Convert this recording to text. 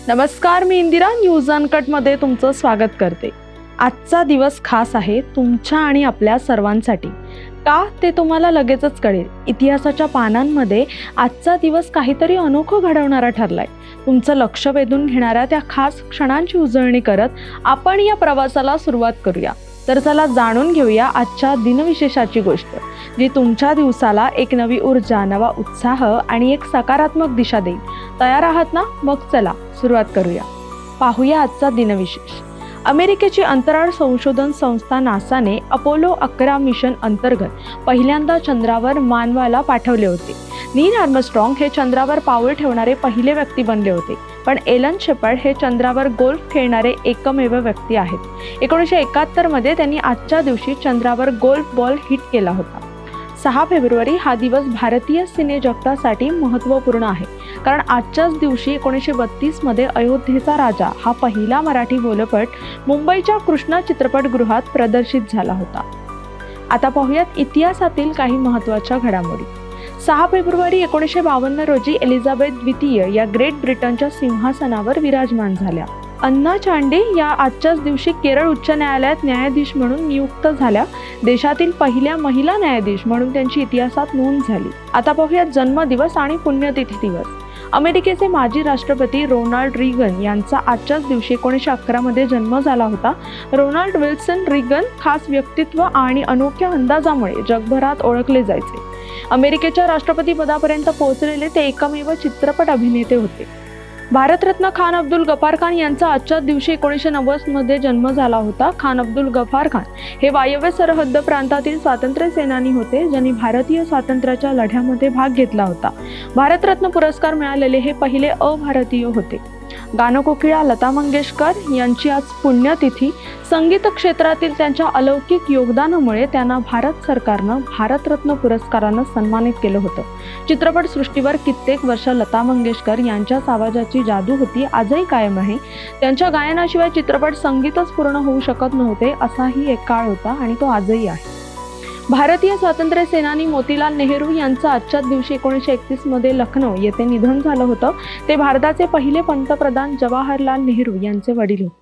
नमस्कार, मी इंदिरा. न्यूज अनकटमध्ये तुमचं स्वागत करते. आजचा दिवस खास आहे तुमच्या आणि आपल्या सर्वांसाठी. का ते तुम्हाला लगेचच कळेल. इतिहासाच्या पानांमध्ये आजचा दिवस काहीतरी अनोखं घडवणारा ठरलाय. तुमचं लक्ष वेधून घेणाऱ्या त्या खास क्षणांची उजळणी करत आपण या प्रवासाला सुरुवात करूया. तर चला जाणून घेऊया आजच्या दिनविशेषाची गोष्ट, जी तुमच्या दिवसाला एक नवी ऊर्जा, नवा उत्साह आणि एक सकारात्मक दिशा देईल. तयार आहात ना? मग चला सुरुवात करूया. पाहूया आजचा दिनविशेष. अमेरिकेची अंतराळ संशोधन संस्था नासाने अपोलो 11 मिशन अंतर्गत पहिल्यांदा चंद्रावर मानवाला पाठवले होते. नील आर्मस्ट्रॉंग हे चंद्रावर पाऊल ठेवणारे पहिले व्यक्ती बनले होते. पण एलन शेपर्ड हे चंद्रावर गोल्फ खेळणारे एकमेव व्यक्ती आहेत. 1971 मध्ये त्यांनी आजच्या दिवशी चंद्रावर गोल्फ बॉल हिट केला होता. 6 फेब्रुवारी हा दिवस भारतीय सिने जगतासाठी महत्त्वपूर्ण आहे, कारण आजच्याच दिवशी 1932 मध्ये अयोध्येचा राजा हा पहिला मराठी बोलपट मुंबईच्या कृष्णा चित्रपटगृहात प्रदर्शित झाला होता. आता पाहूयात इतिहासातील काही महत्त्वाच्या घडामोडी. 6 फेब्रुवारी 1952 रोजी एलिझाबेथ द्वितीय या ग्रेट ब्रिटनच्या सिंहासनावर विराजमान झाल्या. अन्ना चांडे या आजच्याच दिवशी केरळ उच्च न्यायालयात न्यायाधीश म्हणून नियुक्त झाल्या. देशातील पहिल्या महिला न्यायाधीश म्हणून त्यांची इतिहासात नोंद झाली. आता पाहूयात जन्मदिवस आणि पुण्यतिथी दिवस. अमेरिकेचे माजी राष्ट्रपती रोनाल्ड रिगन यांचा आजच्याच दिवशी 1911 मध्ये जन्म झाला होता. रोनाल्ड विल्सन रिगन खास व्यक्तित्व आणि अनोख्या अंदाजामुळे जगभरात ओळखले जायचे. अमेरिकेच्या राष्ट्रपती पदापर्यंत पोहोचलेले ते एकमेव चित्रपट अभिनेते होते. भारतरत्न खान अब्दुल गफार खान यांचा आजच्याच दिवशी 1990 मध्ये जन्म झाला होता. खान अब्दुल गफार खान हे वायव्य सरहद्द प्रांतातील स्वातंत्र्य सेनानी होते, ज्यांनी भारतीय स्वातंत्र्याच्या लढ्यामध्ये भाग घेतला होता. भारतरत्न पुरस्कार मिळालेले हे पहिले अभारतीय होते. गानकोकिळा लता मंगेशकर यांची आज पुण्यतिथी. संगीत क्षेत्रातील त्यांच्या अलौकिक योगदानामुळे त्यांना भारत सरकारनं भारतरत्न पुरस्कारानं सन्मानित केलं होतं. चित्रपटसृष्टीवर कित्येक वर्ष लता मंगेशकर यांच्याच आवाजाची जादू होती, आजही कायम आहे. त्यांच्या गायनाशिवाय चित्रपट संगीतच पूर्ण होऊ शकत नव्हते, असाही एक काळ होता आणि तो आजही आहे. भारतीय स्वातंत्र्य सेनानी मोतीलाल नेहरू यांचं आजच्याच दिवशी 1931 मध्ये लखनौ येथे निधन झालं होतं. ते भारताचे पहिले पंतप्रधान जवाहरलाल नेहरू यांचे वडील होते.